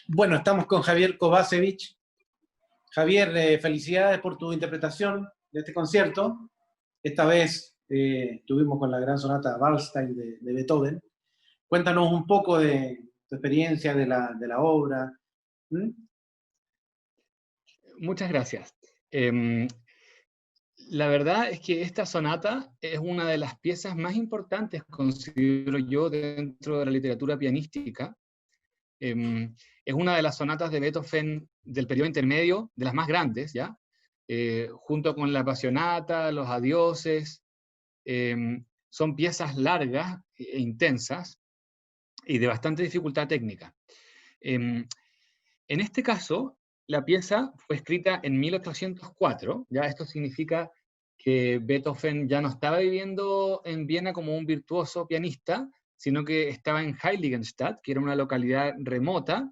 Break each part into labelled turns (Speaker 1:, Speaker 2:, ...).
Speaker 1: Bueno, estamos con Javier Kovacevic. Javier, felicidades por tu interpretación de este concierto. Esta vez estuvimos con la gran sonata Waldstein de Beethoven. Cuéntanos un poco de tu experiencia de la obra. ¿Mm?
Speaker 2: Muchas gracias. La verdad es que esta sonata es una de las piezas más importantes, considero yo, dentro de la literatura pianística. Es una de las sonatas de Beethoven del periodo intermedio, de las más grandes, ¿ya? Junto con la Passionata, los Adioses. Son piezas largas e intensas y de bastante dificultad técnica. En este caso, la pieza fue escrita en 1804, ya esto significa que Beethoven ya no estaba viviendo en Viena como un virtuoso pianista, sino que estaba en Heiligenstadt, que era una localidad remota,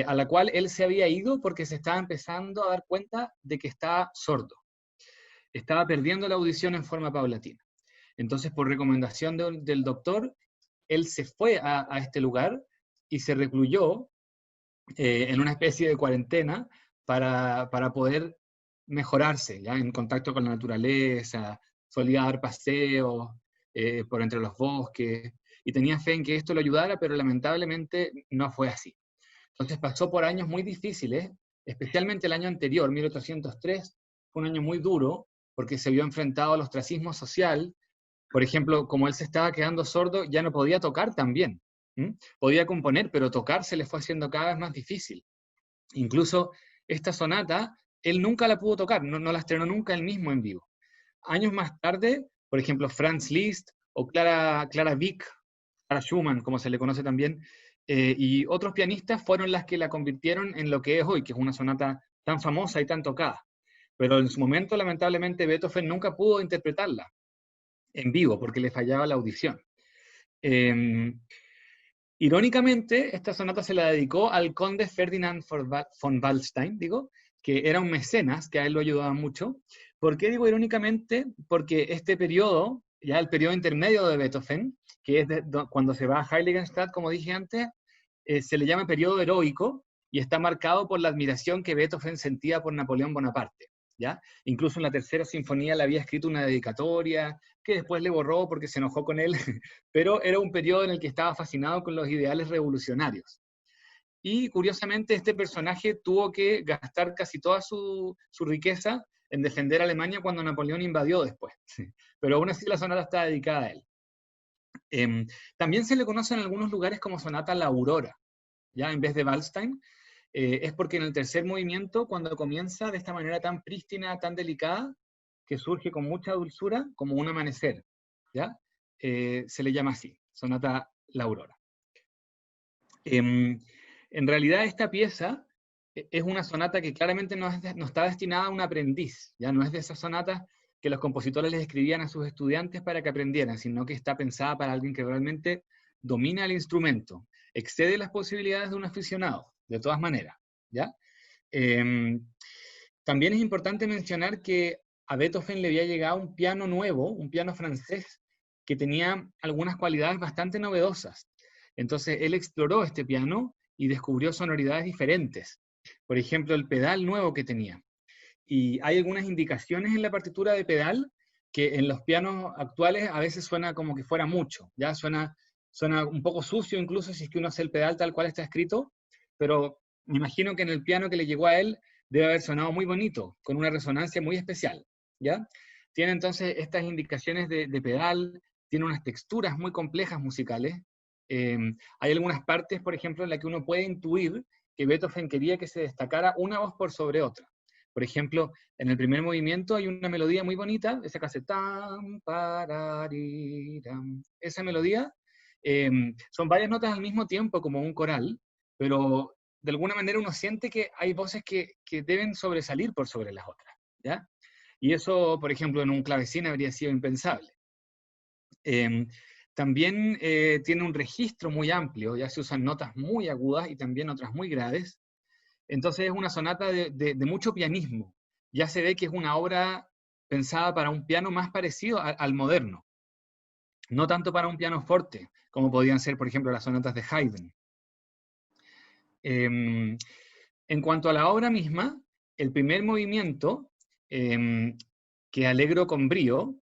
Speaker 2: a la cual él se había ido porque se estaba empezando a dar cuenta de que estaba sordo. Estaba perdiendo la audición en forma paulatina. Entonces, por recomendación del doctor, él se fue a este lugar y se recluyó en una especie de cuarentena para poder mejorarse, ¿ya? En contacto con la naturaleza, solía dar paseos por entre los bosques, y tenía fe en que esto lo ayudara, pero lamentablemente no fue así. Entonces pasó por años muy difíciles, especialmente el año anterior, 1803, fue un año muy duro, porque se vio enfrentado al ostracismo social. Por ejemplo, como él se estaba quedando sordo, ya no podía tocar tan bien. Podía componer, pero tocar se le fue haciendo cada vez más difícil. Incluso esta sonata, él nunca la pudo tocar, no la estrenó nunca él mismo en vivo. Años más tarde, por ejemplo, Franz Liszt o Clara Wieck, Clara Schumann, como se le conoce también, y otros pianistas fueron las que la convirtieron en lo que es hoy, que es una sonata tan famosa y tan tocada. Pero en su momento, lamentablemente, Beethoven nunca pudo interpretarla en vivo porque le fallaba la audición. Irónicamente, esta sonata se la dedicó al conde Ferdinand von Waldstein, digo, que era un mecenas, que a él lo ayudaba mucho. ¿Por qué digo irónicamente? Porque este periodo, ya el periodo intermedio de Beethoven, que es cuando se va a Heiligenstadt, como dije antes, se le llama periodo heroico y está marcado por la admiración que Beethoven sentía por Napoleón Bonaparte. ¿Ya? Incluso en la tercera sinfonía le había escrito una dedicatoria, que después le borró porque se enojó con él, pero era un periodo en el que estaba fascinado con los ideales revolucionarios. Y curiosamente este personaje tuvo que gastar casi toda su riqueza en defender a Alemania cuando Napoleón invadió después. Pero aún así la sonata está dedicada a él. También se le conoce en algunos lugares como sonata La Aurora, ya en vez de Waldstein. Es porque en el tercer movimiento, cuando comienza de esta manera tan prístina, tan delicada, que surge con mucha dulzura, como un amanecer, ¿ya? Se le llama así, sonata La Aurora. En realidad esta pieza es una sonata que claramente no está destinada a un aprendiz, ya no es de esas sonatas que los compositores les escribían a sus estudiantes para que aprendieran, sino que está pensada para alguien que realmente domina el instrumento, excede las posibilidades de un aficionado, de todas maneras, ¿ya? También es importante mencionar que a Beethoven le había llegado un piano nuevo, un piano francés, que tenía algunas cualidades bastante novedosas. Entonces él exploró este piano y descubrió sonoridades diferentes. Por ejemplo, el pedal nuevo que tenía. Y hay algunas indicaciones en la partitura de pedal que en los pianos actuales a veces suena como que fuera mucho, ya suena un poco sucio incluso si es que uno hace el pedal tal cual está escrito, pero me imagino que en el piano que le llegó a él debe haber sonado muy bonito, con una resonancia muy especial, ¿ya? Tiene entonces estas indicaciones de pedal, tiene unas texturas muy complejas musicales. Hay algunas partes, por ejemplo, en las que uno puede intuir que Beethoven quería que se destacara una voz por sobre otra. Por ejemplo, en el primer movimiento hay una melodía muy bonita, esa que hace tam, parariram. Esa melodía son varias notas al mismo tiempo, como un coral, pero de alguna manera uno siente que hay voces que deben sobresalir por sobre las otras, ¿ya? Y eso, por ejemplo, en un clavecín habría sido impensable. También tiene un registro muy amplio, ya se usan notas muy agudas y también otras muy graves. Entonces es una sonata de mucho pianismo. Ya se ve que es una obra pensada para un piano más parecido al moderno, no tanto para un piano forte, como podían ser, por ejemplo, las sonatas de Haydn. En cuanto a la obra misma, el primer movimiento, que alegro con brío,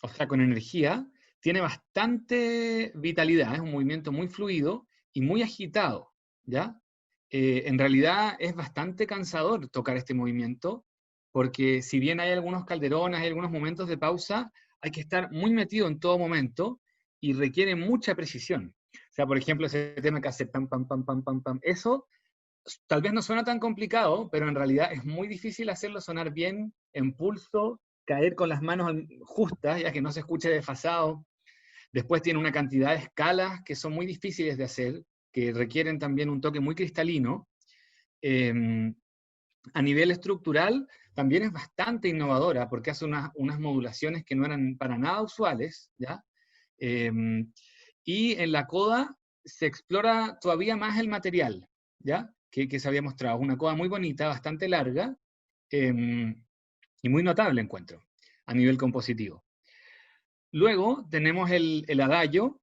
Speaker 2: o sea, con energía, tiene bastante vitalidad, es un movimiento muy fluido y muy agitado, ¿ya? En realidad es bastante cansador tocar este movimiento, porque si bien hay algunos calderones, hay algunos momentos de pausa, hay que estar muy metido en todo momento y requiere mucha precisión. O sea, por ejemplo, ese tema que hace pam, pam, pam, pam, pam, pam, eso tal vez no suena tan complicado, pero en realidad es muy difícil hacerlo sonar bien, en pulso, caer con las manos justas, ya que no se escuche desfasado. Después tiene una cantidad de escalas que son muy difíciles de hacer, que requieren también un toque muy cristalino. A nivel estructural, también es bastante innovadora, porque hace unas modulaciones que no eran para nada usuales, ¿ya? Y en la coda se explora todavía más el material, ¿ya? Que se había mostrado. Una coda muy bonita, bastante larga, y muy notable, encuentro, a nivel compositivo. Luego tenemos el adagio,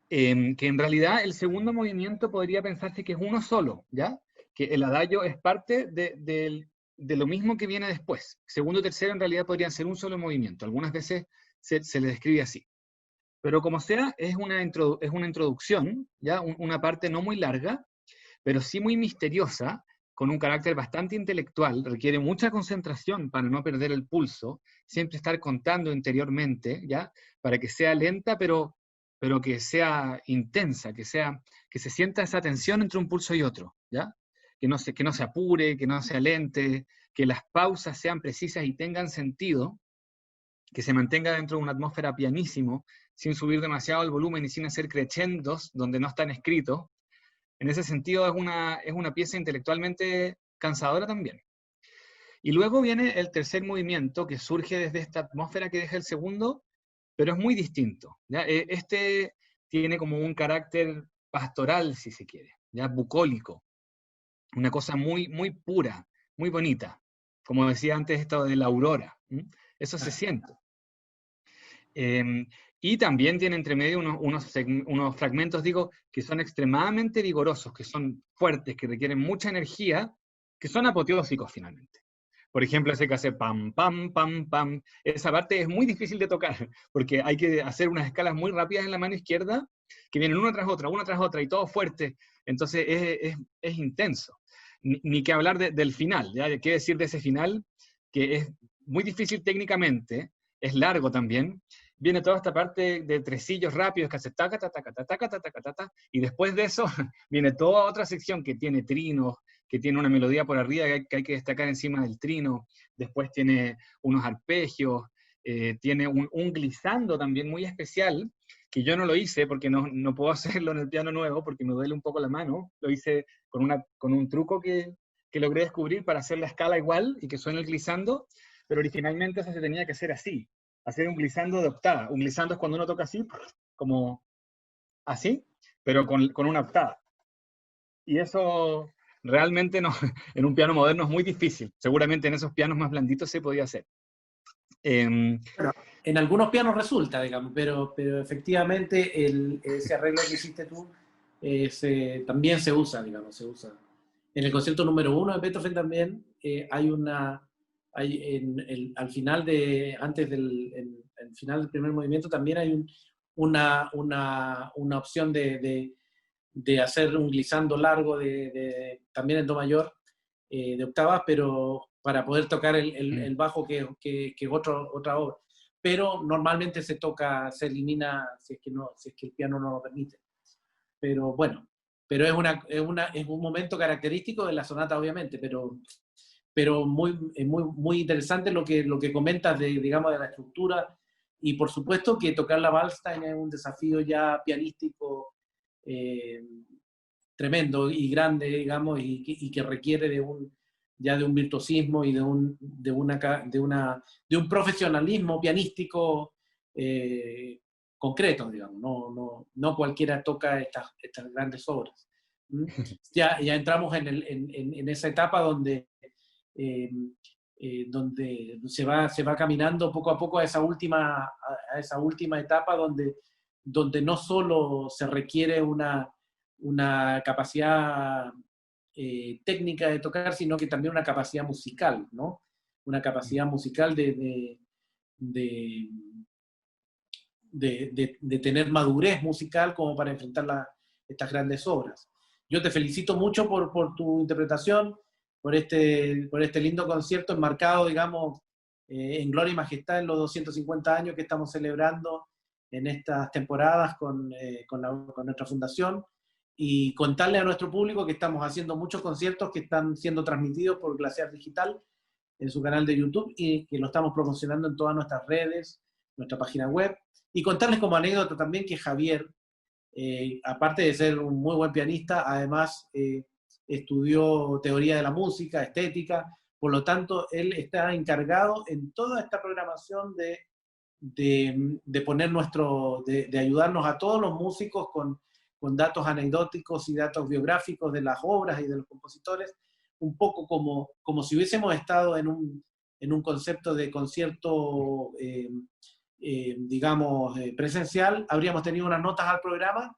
Speaker 2: que en realidad el segundo movimiento podría pensarse que es uno solo, ¿ya? Que el adagio es parte de lo mismo que viene después. Segundo y tercero en realidad podrían ser un solo movimiento. Algunas veces se le describe así. Pero como sea, es una introducción, ¿ya? Una parte no muy larga, pero sí muy misteriosa, con un carácter bastante intelectual, requiere mucha concentración para no perder el pulso, siempre estar contando interiormente, ¿ya? Para que sea lenta, pero que sea intensa, que se sienta esa tensión entre un pulso y otro, ¿ya? Que no se apure, que no sea lente, que las pausas sean precisas y tengan sentido, que se mantenga dentro de una atmósfera pianísimo, sin subir demasiado el volumen y sin hacer crescendos donde no están escritos. En ese sentido es una pieza intelectualmente cansadora también. Y luego viene el tercer movimiento que surge desde esta atmósfera que deja el segundo, pero es muy distinto, ¿ya? Este tiene como un carácter pastoral, si se quiere, ¿ya? Bucólico, una cosa muy, muy pura, muy bonita. Como decía antes, esto de la aurora, ¿m? Eso se siente. Y también tiene entre medio unos fragmentos, digo, que son extremadamente vigorosos, que son fuertes, que requieren mucha energía, que son apoteósicos finalmente. Por ejemplo, ese que hace pam, pam, pam, pam. Esa parte es muy difícil de tocar, porque hay que hacer unas escalas muy rápidas en la mano izquierda, que vienen una tras otra, y todo fuerte. Entonces es intenso. Ni que hablar del final, ¿ya? ¿Qué decir de ese final? Que es muy difícil técnicamente, es largo también. Viene toda esta parte de tresillos rápidos que hace taca, taca, taca, taca, taca, taca, taca, y después de eso viene toda otra sección que tiene trinos, que tiene una melodía por arriba que hay que destacar encima del trino, después tiene unos arpegios, tiene un glissando también muy especial, que yo no lo hice porque no puedo hacerlo en el piano nuevo porque me duele un poco la mano, lo hice con un truco que logré descubrir para hacer la escala igual y que suene el glissando, pero originalmente eso se tenía que hacer así, hacer un glissando de octava. Un glissando es cuando uno toca así, como así, pero con una octava. Y eso realmente no, en un piano moderno es muy difícil. Seguramente en esos pianos más blanditos se podía hacer.
Speaker 1: Bueno, en algunos pianos resulta, digamos, pero efectivamente ese arreglo que hiciste tú también se usa, digamos, se usa. En el concierto número 1 de Beethoven también al final antes el final del primer movimiento también hay una opción de hacer un glissando largo también en do mayor, de octavas, pero para poder tocar el bajo que es otra obra. Pero normalmente se elimina si es que el piano no lo permite. Pero bueno, pero es un momento característico de la sonata, obviamente, pero muy interesante lo que comentas digamos, de la estructura, y por supuesto que tocar la Waldstein es un desafío ya pianístico eh, tremendo y grande, digamos, y que requiere ya de un virtuosismo y de un profesionalismo pianístico concreto, digamos. No cualquiera toca estas grandes obras. ¿Mm? Ya entramos en esa etapa eh, donde se va caminando poco a poco a esa última etapa donde no solo se requiere una capacidad técnica de tocar, sino que también una capacidad musical, ¿no? Una capacidad musical de tener madurez musical como para enfrentar estas grandes obras. Yo te felicito mucho por tu interpretación, por este lindo concierto enmarcado, digamos, en gloria y majestad en los 250 años que estamos celebrando en estas temporadas con nuestra fundación, y contarle a nuestro público que estamos haciendo muchos conciertos que están siendo transmitidos por Glaciar Digital en su canal de YouTube y que lo estamos promocionando en todas nuestras redes, nuestra página web. Y contarles como anécdota también que Javier, aparte de ser un muy buen pianista, además estudió teoría de la música, estética, por lo tanto, él está encargado en toda esta programación de poner de ayudarnos a todos los músicos con datos anecdóticos y datos biográficos de las obras y de los compositores, un poco como si hubiésemos estado en un concepto de concierto, digamos, presencial. Habríamos tenido unas notas al programa.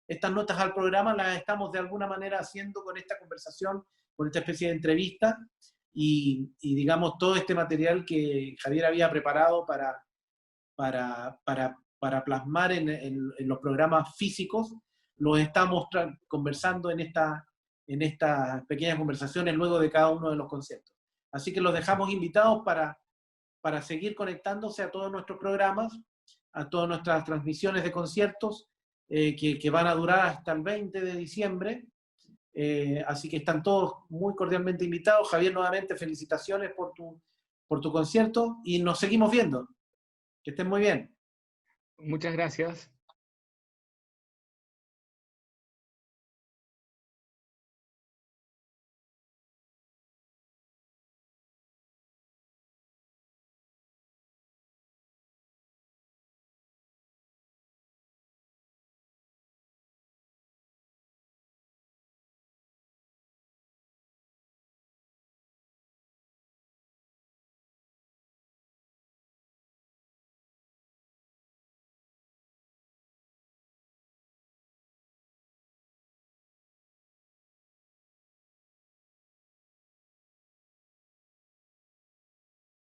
Speaker 1: Estas notas al programa las estamos de alguna manera haciendo con esta conversación, con esta especie de entrevista, y digamos, todo este material que Javier había preparado para plasmar en los programas físicos, los estamos conversando en estas pequeñas conversaciones luego de cada uno de los conciertos. Así que los dejamos invitados para seguir conectándose a todos nuestros programas, a todas nuestras transmisiones de conciertos, que van a durar hasta el 20 de diciembre. Así que están todos muy cordialmente invitados. Javier, nuevamente felicitaciones por tu concierto y nos seguimos viendo. Que estén muy bien.
Speaker 2: Muchas gracias.